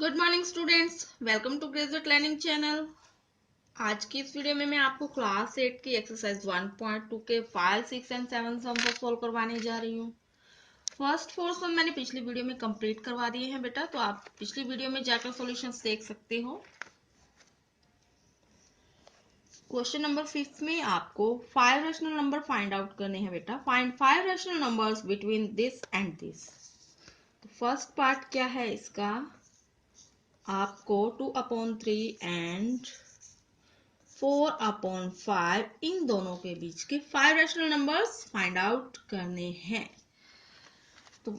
Good morning students, welcome to graduate learning channel. आज की इस वीडियो में मैं आपको क्लास 8 की एक्सरसाइज 1.2 के 5, 6 एंड 7 सम को सॉल्व करवाने जा रही हूँ। फर्स्ट 4 सम मैंने पिछली वीडियो में कंप्लीट करवा दिए हैं बेटा, तो आप पिछली वीडियो में जाकर सॉल्यूशंस देख सकते हो। क्वेश्चन नंबर 5 में आपको 5 रैशनल नंबर फाइंड आउट करने हैं बेटा। Find 5 rational numbers between this and this. तो फर्स्ट पार्ट क्या है इसका, आपको 2/3 एंड 4/5 इन दोनों के बीच के 5 रैशनल नंबर्स फाइंड आउट करने हैं। तो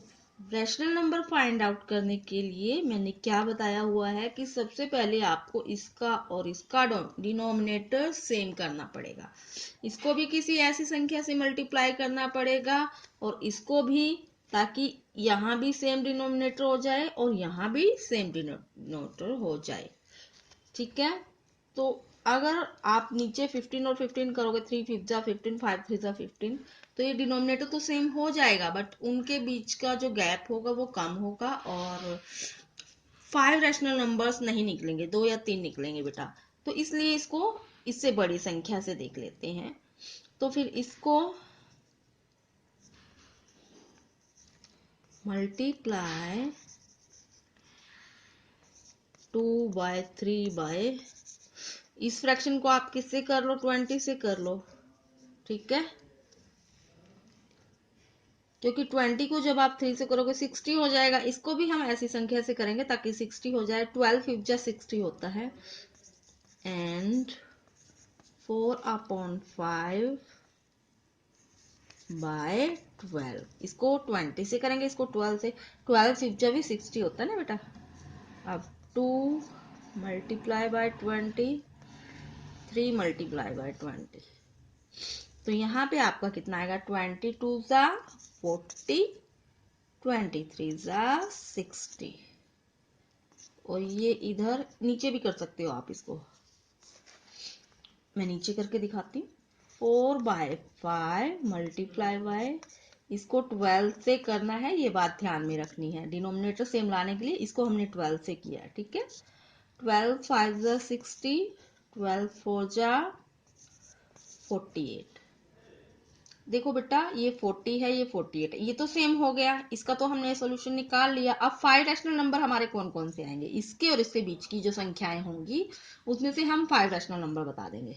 रैशनल नंबर फाइंड आउट करने के लिए मैंने क्या बताया हुआ है कि सबसे पहले आपको इसका और इसका डिनोमिनेटर सेम करना पड़ेगा। इसको भी किसी ऐसी संख्या से मल्टीप्लाई करना पड़ेगा और इसको भी, ताकि यहाँ भी सेम डिनोमिनेटर हो जाए और यहाँ भी सेम डिनोमिनेटर हो जाए। ठीक है, तो अगर आप नीचे 15 और 15 करोगे, 3 5 जा 15, 5 3 जा 15, तो ये डिनोमिनेटर तो सेम हो जाएगा, बट उनके बीच का जो गैप होगा वो कम होगा और 5 रैशनल नंबर्स नहीं निकलेंगे, 2 या 3 निकलेंगे बेटा। तो इसलिए इसको इससे बड़ी संख्या से देख लेते हैं। तो फिर इसको मल्टीप्लाई 2/3 इस फ्रैक्शन को आप किससे कर लो, 20 से कर लो। ठीक है, क्योंकि 20 को जब आप 3 से करोगे 60 हो जाएगा। इसको भी हम ऐसी संख्या से करेंगे ताकि 60 हो जाए। 12 5 जा 60 होता है एंड 4/5 बाय 12। इसको 20 से करेंगे, इसको 12 से। 12 5 जा भी 60 होता है ना बेटा। अब 2 मल्टीप्लाई बाय 20, 3 मल्टीप्लाई बाय 20, तो यहाँ पे आपका कितना आएगा, 22 जा 40, 23 जा 60। और ये इधर नीचे भी कर सकते हो आप, इसको मैं नीचे करके दिखाती हूँ। 4/5 मल्टीप्लाई बाय, इसको 12 से करना है, ये बात ध्यान में रखनी है। डिनोमिनेटर सेम लाने के लिए इसको हमने 12 से किया। ठीक है, 12 5 जा 60, 12 4 जा 48। देखो बेटा, ये 40 है, ये 48 है, ये तो सेम हो गया। इसका तो हमने सॉल्यूशन निकाल लिया। अब 5 रैशनल नंबर हमारे कौन कौन से आएंगे, इसके और इसके बीच की जो संख्याएं होंगी उसमें से हम 5 रैशनल नंबर बता देंगे।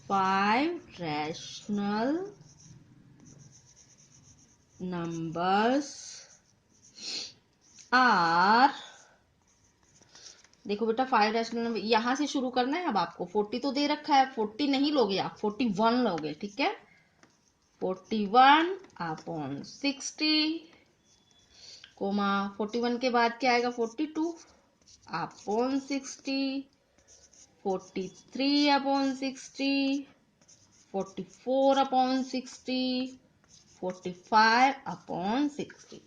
5 रैशनल नंबर्स आर, देखो बेटा 5 रैशनल नंबर यहां से शुरू करना है। अब आपको 40 तो दे रखा है, 40 नहीं लोगे आप, 41 लोगे। ठीक है, 41/60 कोमा 41 के बाद क्या आएगा, 42/60, 43/60, 44/60, 45/60।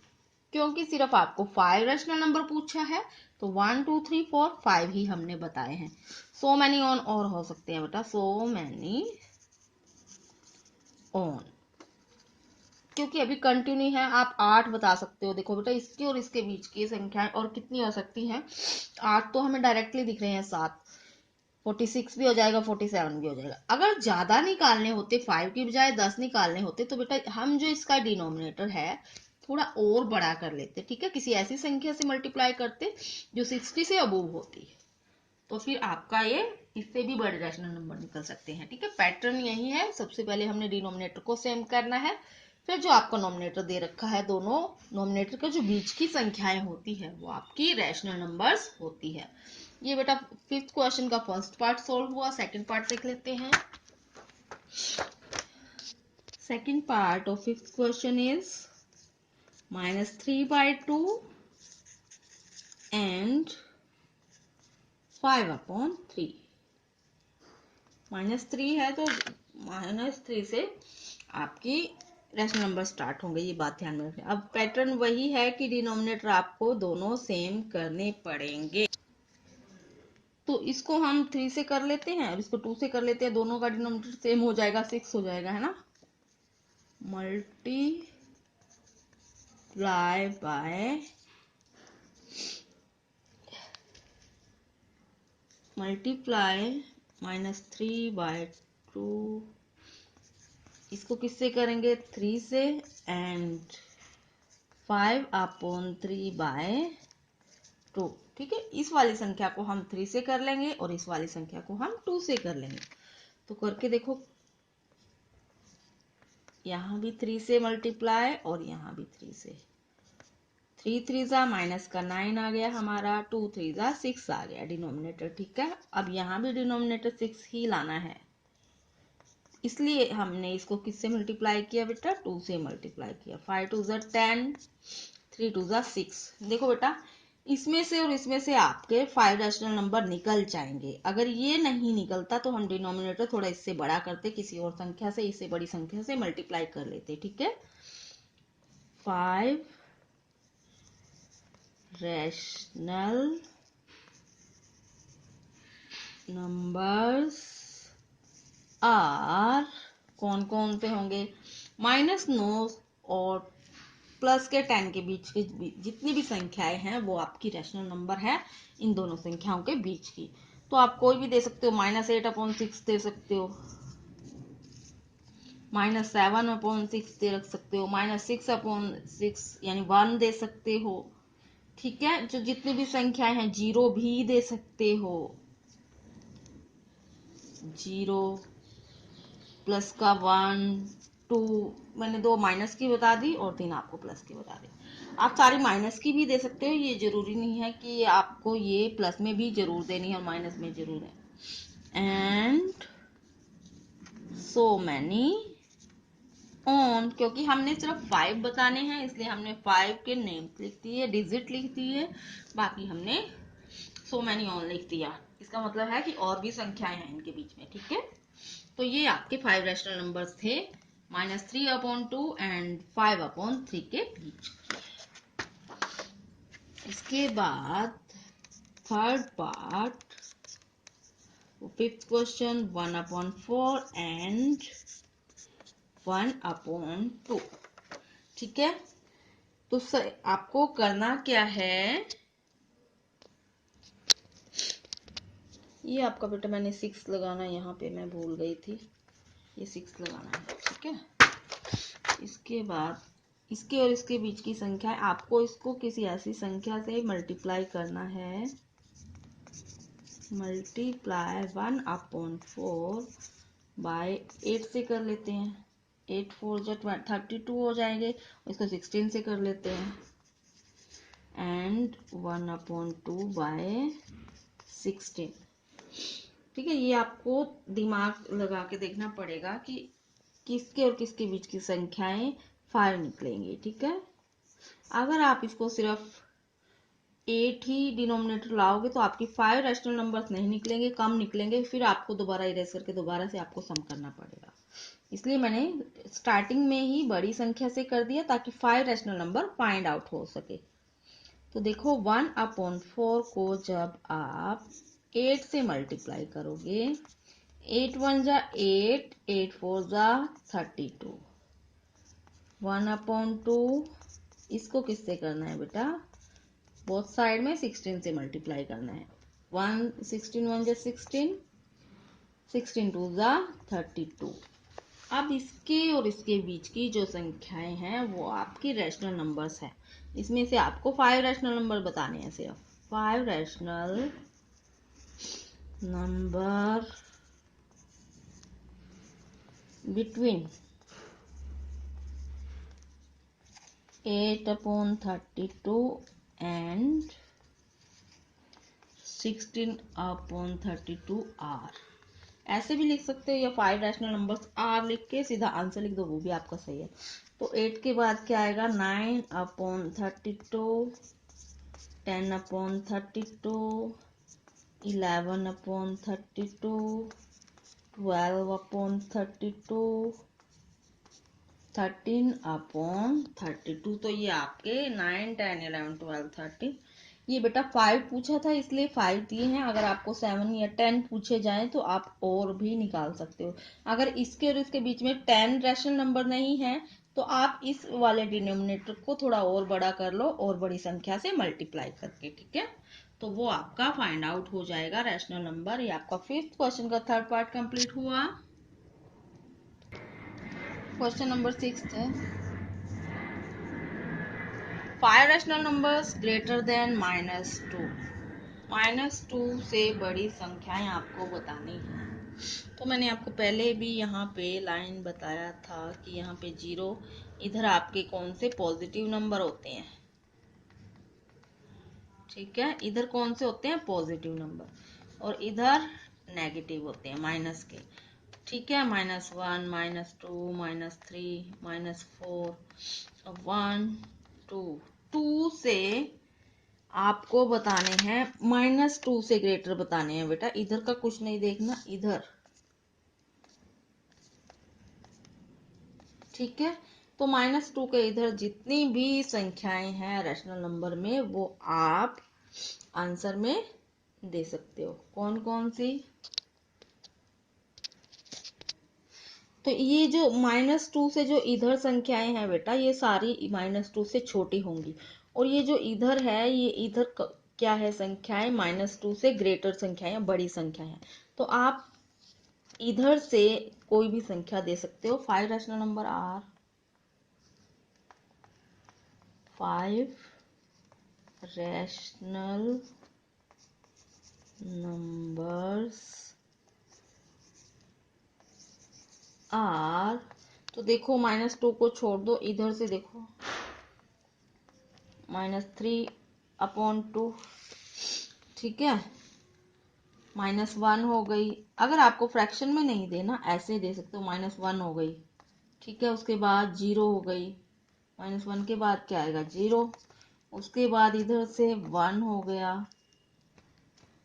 क्योंकि सिर्फ आपको 5 रैशनल नंबर पूछा है तो 1 2 3 4 5 ही हमने बताए हैं। सो मैनी ऑन और हो सकते हैं बेटा, सो मैनी ऑन, क्योंकि अभी कंटिन्यू है। आप 8 बता सकते हो। देखो बेटा, इसके और इसके बीच की संख्याएं और कितनी हो सकती हैं, 8 तो हमें डायरेक्टली दिख रहे हैं, 7, 46 भी हो जाएगा, 47 भी हो जाएगा। अगर ज्यादा निकालने होते, 5 की बजाय 10 निकालने होते, तो बेटा हम जो इसका डिनोमिनेटर है थोड़ा और बड़ा कर लेते। ठीक है, किसी ऐसी संख्या से मल्टीप्लाई करते जो 60 से अबूव होती, तो फिर आपका ये इससे भी बड़े रैशनल नंबर निकल सकते हैं। ठीक है, पैटर्न यही है। सबसे पहले हमने डिनोमिनेटर को सेम करना है, फिर जो आपका नोमिनेटर दे रखा है, दोनों नोमिनेटर के जो बीच की संख्याएं होती है वो आपकी रैशनल नंबर्स होती है। ये बेटा 5th क्वेश्चन का फर्स्ट पार्ट सॉल्व हुआ। सेकंड पार्ट देख लेते हैं। Second part of 5th question is -3/2 and 5/3। -3 है तो -3 से आपकी रैशनल नंबर स्टार्ट होंगे, ये बात ध्यान में रखें। अब पैटर्न वही है कि डिनोमिनेटर आपको दोनों सेम करने पड़ेंगे। तो इसको हम 3 से कर लेते हैं और इसको 2 से कर लेते हैं, दोनों का डिनोमिनेटर सेम हो जाएगा, 6 हो जाएगा, है ना। मल्टीप्लाई बाय मल्टीप्लाई -3/2, इसको किससे करेंगे 3 से, एंड 5/3/2। ठीक है, इस वाली संख्या को हम 3 से कर लेंगे और इस वाली संख्या को हम 2 से कर लेंगे। तो करके देखो, यहाँ भी 3 से मल्टीप्लाई और यहाँ भी 3 से। 3 3 जा माइनस का 9 आ गया हमारा, 2 3 जा 6 आ गया डिनोमिनेटर। ठीक है, अब यहाँ भी डिनोमिनेटर 6 ही लाना है, इसलिए हमने इसको किससे मल्टीप्लाई किया बेटा, 2 से मल्टीप्लाई किया। 5 2 जा 10, 3 2 जा 6। देखो बेटा, इसमें से और इसमें से आपके 5 रैशनल नंबर निकल जाएंगे। अगर ये नहीं निकलता तो हम डिनोमिनेटर थोड़ा इससे बड़ा करते, किसी और संख्या से, इससे बड़ी संख्या से मल्टीप्लाई कर लेते। ठीक है, 5 रैशनल नंबर्स आर, कौन कौन से होंगे, -9 और प्लस के 10 के बीच की जितनी भी संख्याएं हैं वो आपकी रैशनल नंबर है, इन दोनों संख्याओं के बीच की। तो आप कोई भी दे सकते हो, -8/6 दे सकते हो, -7/6 दे रख सकते हो, -6/6 यानी 1 दे सकते हो। ठीक है, जो जितनी भी संख्याएं हैं, 0 भी दे सकते हो, 0 प्लस का 1 2, मैंने 2 माइनस की बता दी और 3 आपको प्लस की बता दी। आप सारी माइनस की भी दे सकते हो, ये जरूरी नहीं है कि आपको ये प्लस में भी जरूर देनी है और माइनस में जरूर है। एंड सो मैनी ऑन, क्योंकि हमने सिर्फ 5 बताने हैं इसलिए हमने 5 के नेम्स लिख दिए, डिजिट लिख दिए, बाकी हमने सो मैनी ऑन लिख दिया। इसका मतलब है कि और भी संख्याएं हैं इनके बीच में। ठीक है, तो ये आपके 5 रैशनल नंबर्स थे, -3/2 एंड 5/3 के बीच। इसके बाद third part, fifth question, 1/4 and 1/2। ठीक है, तो आपको करना क्या है, ये आपका बेटा मैंने 6 लगाना, यहाँ पे मैं भूल गई थी, ये 6 लगाना है। ठीक है, इसके बाद इसके और इसके बीच की संख्या, आपको इसको किसी ऐसी संख्या से मल्टीप्लाई करना है, मल्टीप्लाई 1/4 बाय 8 से कर लेते हैं, 8 4 जा 32 हो जाएंगे, इसको 16 से कर लेते हैं, एंड 1/2 बाय 16। ठीक है, ये आपको दिमाग लगा के देखना पड़ेगा कि किसके और किसके बीच की संख्याएं 5 निकलेंगी। ठीक है, अगर आप इसको सिर्फ 8 ही डिनोमिनेटर लाओगे तो आपकी 5 रैशनल नंबर्स नहीं निकलेंगे, कम निकलेंगे, फिर आपको दोबारा इरेज करके दोबारा से आपको सम करना पड़ेगा। इसलिए मैंने स्टार्टिंग में ही बड़ी संख्या से कर दिया ताकि 5 रैशनल नंबर फाइंड आउट हो सके। तो देखो, 1/4 को जब आप 8 से मल्टीप्लाई करोगे, 8 1 जा 8, 8 4 जा 32, 1/2 इसको किससे करना है बेटा, बोथ साइड में 16 से मल्टीप्लाई करना है। 16 1 जा 16, 16 2 जा 32। अब इसके और इसके बीच की जो संख्याएं हैं वो आपकी रैशनल नंबर्स हैं। इसमें से आपको 5 रैशनल नंबर बताने हैं, सिर्फ 5 rational number between 8/32 and 16/32 are. ऐसे भी लिख सकते हो, या 5 रैशनल नंबर्स आर लिख के सीधा आंसर लिख दो, वो भी आपका सही है। तो 8 के बाद क्या आएगा, 9/32, 10/32, 11/32, 12/32, 13/32। तो ये आपके 9 10 11 12 13, ये बेटा 5 पूछा था इसलिए 5 दिए हैं। अगर आपको 7 या 10 पूछे जाएं तो आप और भी निकाल सकते हो। अगर इसके और इसके बीच में 10 रैशनल नंबर नहीं है तो आप इस वाले डिनोमिनेटर को थोड़ा और बड़ा कर लो और बड़ी संख्या से मल्टीप्लाई करके, ठीक है। तो वो आपका फाइंड आउट हो जाएगा रैशनल नंबर। ये आपका 5th क्वेश्चन का 3rd पार्ट कंप्लीट हुआ। क्वेश्चन नंबर 6 है, 5 रैशनल नंबर्स ग्रेटर देन -2। -2 से बड़ी संख्याएं आपको बतानी है। तो मैंने आपको पहले भी यहाँ पे लाइन बताया था कि यहाँ पे 0, इधर आपके कौन से पॉजिटिव नंबर होते हैं, ठीक है। इधर कौन से होते हैं पॉजिटिव नंबर, और इधर नेगेटिव होते हैं माइनस के, ठीक है। -1, -2, -3, -4, 1, 2। 2 से आपको बताने हैं, -2 से ग्रेटर बताने हैं बेटा। इधर का कुछ नहीं देखना, इधर, ठीक है। तो -2 के इधर जितनी भी संख्याएं हैं रैशनल नंबर में, वो आप आंसर में दे सकते हो। कौन कौन सी? तो ये जो -2 से जो इधर संख्याएं हैं बेटा, ये सारी -2 से छोटी होंगी। और ये जो इधर है, ये इधर क्या है संख्याएं, -2 से ग्रेटर संख्याएं, बड़ी संख्या है। तो आप इधर से कोई भी संख्या दे सकते हो। 5 rational number are 5 rational numbers are, तो देखो -2 को छोड़ दो, इधर से देखो -3/2, ठीक है। -1 हो गई। अगर आपको फ्रैक्शन में नहीं देना, ऐसे दे सकते हो, -1 हो गई, ठीक है। उसके बाद 0 हो गई, -1 के बाद क्या आएगा 0। उसके बाद इधर से 1 हो गया,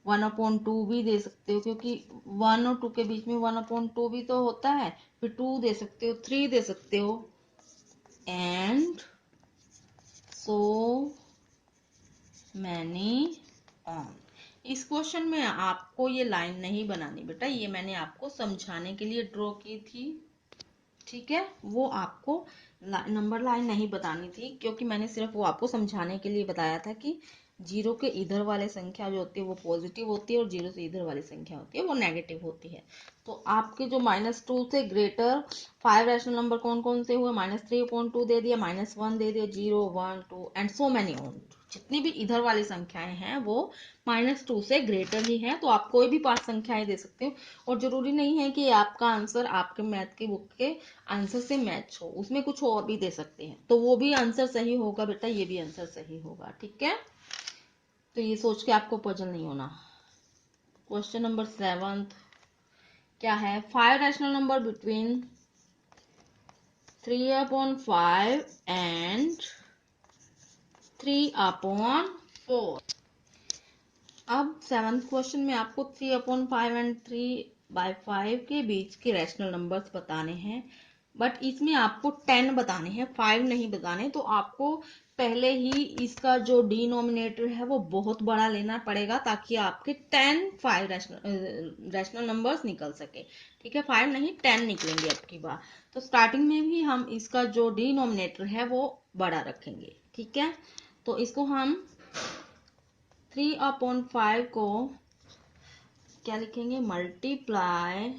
1/2 भी दे सकते हो, क्योंकि 1 और 2 के बीच में 1/2 भी तो होता है। फिर 2 दे सकते हो, 3 दे सकते हो, एंड सो मैनी ऑन। इस क्वेश्चन में आपको ये लाइन नहीं बनानी बेटा, ये मैंने आपको समझाने के लिए ड्रॉ की थी, ठीक है। वो आपको नंबर लाइन नहीं बतानी थी, क्योंकि मैंने सिर्फ वो आपको समझाने के लिए बताया था कि 0 के इधर वाले संख्या जो होती है वो पॉजिटिव होती है, और 0 से इधर वाली संख्या होती है वो नेगेटिव होती है। तो आपके जो -2 से ग्रेटर 5 रैशनल नंबर कौन कौन से हुए, -3/2 दे दिया, -1 दे दिया, 0, 1, 2 एंड सो मैनी ऑन। जितनी भी इधर वाली संख्याएं हैं वो -2 से ग्रेटर ही हैं। तो आप कोई भी 5 संख्याएं दे सकते हो, और जरूरी नहीं है कि आपका आंसर आपके मैथ की बुक के आंसर से मैच हो, उसमें कुछ और भी दे सकते हैं, तो वो भी आंसर सही होगा बेटा, ये भी आंसर सही होगा, ठीक है। तो ये सोच के आपको पजल नहीं होना। क्वेश्चन नंबर 7 क्या है, 5 रैशनल नंबर बिटवीन 3/5 एंड 3/4। अब 7th क्वेश्चन में आपको 3/5 एंड 3/5 के बीच के रैशनल नंबर्स बताने हैं, बट इसमें आपको 10 बताने हैं, 5 नहीं बताने। तो आपको पहले ही इसका जो डिनोमिनेटर है वो बहुत बड़ा लेना पड़ेगा, ताकि आपके 5 रैशनल नंबर्स निकल सके, ठीक है। 5 नहीं 10 निकलेंगे अब की बार। तो स्टार्टिंग में भी हम इसका जो डिनोमिनेटर है वो बड़ा रखेंगे, ठीक है। तो इसको हम 3/5 को क्या लिखेंगे, मल्टीप्लाई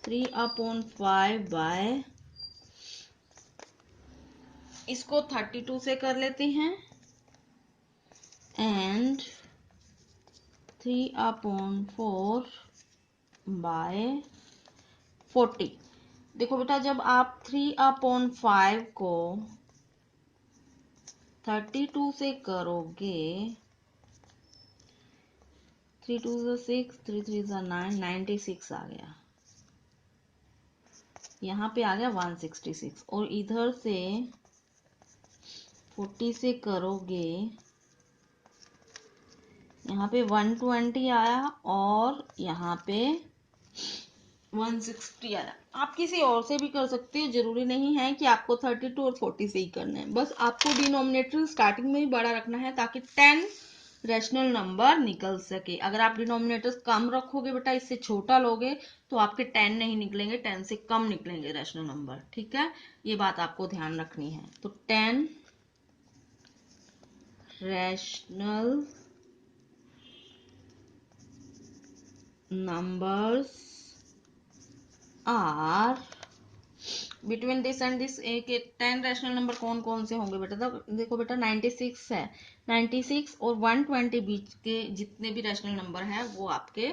3/5 बाय, इसको 32 से कर लेते हैं, एंड 3/4 बाय 40। देखो बेटा, जब आप 3/5 को 32 से करोगे, 3 2 6, 3 3 9, 96 आ गया, यहाँ पे आ गया 166। और इधर से 40 से करोगे, यहाँ पे 120 आया, और यहाँ पे 160 आया। आप किसी और से भी कर सकते हो, जरूरी नहीं है कि आपको 32 और 40 से ही करना है। बस आपको डिनोमिनेटर स्टार्टिंग में ही बड़ा रखना है, ताकि 10 रैशनल नंबर निकल सके। अगर आप डिनोमिनेटर कम रखोगे बेटा, इससे छोटा लोगे, तो आपके 10 नहीं निकलेंगे, 10 से कम निकलेंगे रैशनल नंबर। ठीक है, ये बात आपको ध्यान रखनी है। तो 10 rational numbers are between this and this. 10 rational number कौन कौन से होंगे बेटा? तो देखो बेटा 96 है, 96 और 120 बीच के जितने भी रैशनल नंबर है वो आपके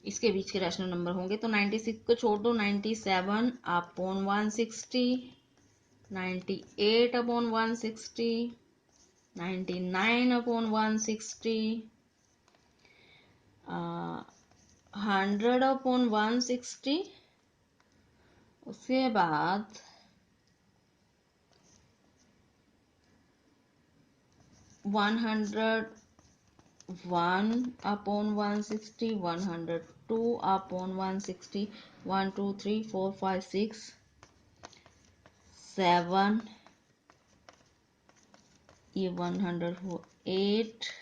इसके बीच के रैशनल नंबर होंगे। तो 96 को छोड़ दो, 97 अपॉन 160, 98 अपॉन 160, 99 अपॉन 160, 100 अपॉन 160, उसके बाद 101 अपॉन 160, 102 अपॉन 160, 1 2 3 4 5 6 7, ये 108,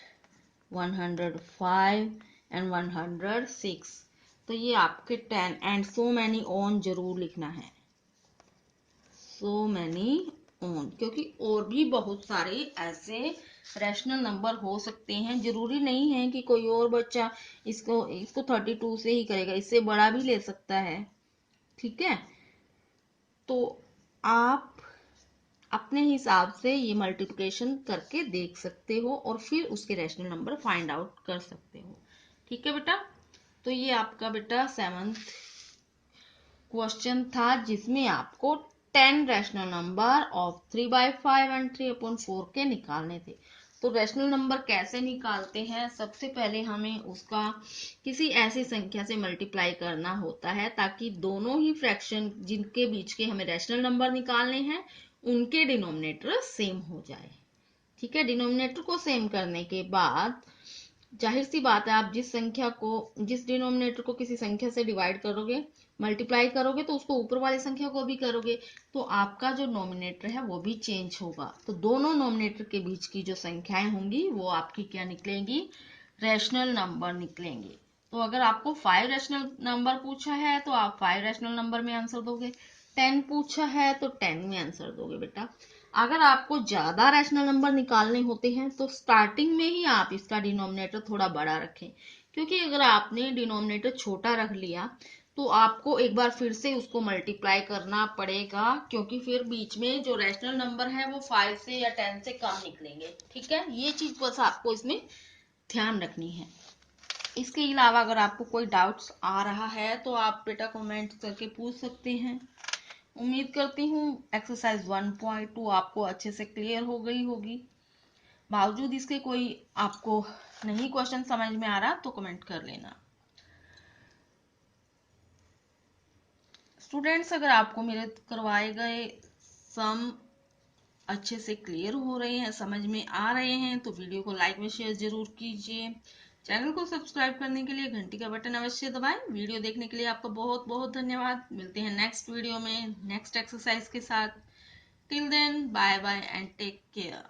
105 एंड 106। तो ये आपके 10 एंड सो मैनी ऑन जरूर लिखना है, सो मैनी ऑन, क्योंकि और भी बहुत सारे ऐसे रैशनल नंबर हो सकते हैं। जरूरी नहीं है कि कोई और बच्चा इसको 32 से ही करेगा, इससे बड़ा भी ले सकता है। ठीक है, तो आप अपने हिसाब से ये मल्टीप्लिकेशन करके देख सकते हो और फिर उसके रैशनल नंबर फाइंड आउट कर सकते हो। ठीक है बेटा, तो ये आपका बेटा 7th क्वेश्चन था, जिसमें आपको 10 रैशनल नंबर ऑफ 3/5 एंड 3/4 के निकालने थे। तो रैशनल नंबर कैसे निकालते हैं? सबसे पहले हमें उसका किसी ऐसी संख्या से मल्टीप्लाई करना होता है ताकि दोनों ही फ्रैक्शन जिनके बीच के हमें रैशनल नंबर निकालने हैं उनके डिनोमिनेटर सेम हो जाए। ठीक है, डिनोमिनेटर को सेम करने के बाद जाहिर सी बात है, आप जिस डिनोमिनेटर को किसी संख्या से डिवाइड करोगे, मल्टीप्लाई करोगे, तो उसको ऊपर वाली संख्या को भी करोगे, तो आपका जो नोमिनेटर है वो भी चेंज होगा। तो दोनों नोमिनेटर के बीच की जो संख्याएं होंगी वो आपकी क्या निकलेंगी? रैशनल नंबर निकलेंगे। तो अगर आपको 5 रैशनल नंबर पूछा है तो आप 5 रैशनल नंबर में आंसर दोगे, 10 पूछा है तो 10 में आंसर दोगे बेटा। अगर आपको ज्यादा रैशनल नंबर निकालने होते हैं तो स्टार्टिंग में ही आप इसका डिनोमिनेटर थोड़ा बड़ा रखें, क्योंकि अगर आपने डिनोमिनेटर छोटा रख लिया तो आपको एक बार फिर से उसको मल्टीप्लाई करना पड़ेगा, क्योंकि फिर बीच में जो रैशनल नंबर है वो 5 से या 10 से कम निकलेंगे। ठीक है, ये चीज बस आपको इसमें ध्यान रखनी है। इसके अलावा अगर आपको कोई डाउट्स आ रहा है तो आप बेटा कमेंट करके पूछ सकते हैं। उम्मीद करती हूँ एक्सरसाइज 1.2 आपको अच्छे से क्लियर हो गई होगी। बावजूद इसके कोई आपको नहीं क्वेश्चन समझ में आ रहा तो कमेंट कर लेना। स्टूडेंट्स, अगर आपको मेरे करवाए गए सम अच्छे से क्लियर हो रहे हैं, समझ में आ रहे हैं, तो वीडियो को लाइक व शेयर जरूर कीजिए। चैनल को सब्सक्राइब करने के लिए घंटी का बटन अवश्य दबाएं। वीडियो देखने के लिए आपका बहुत बहुत धन्यवाद। मिलते हैं नेक्स्ट वीडियो में नेक्स्ट एक्सरसाइज के साथ। Till then, bye bye and take care.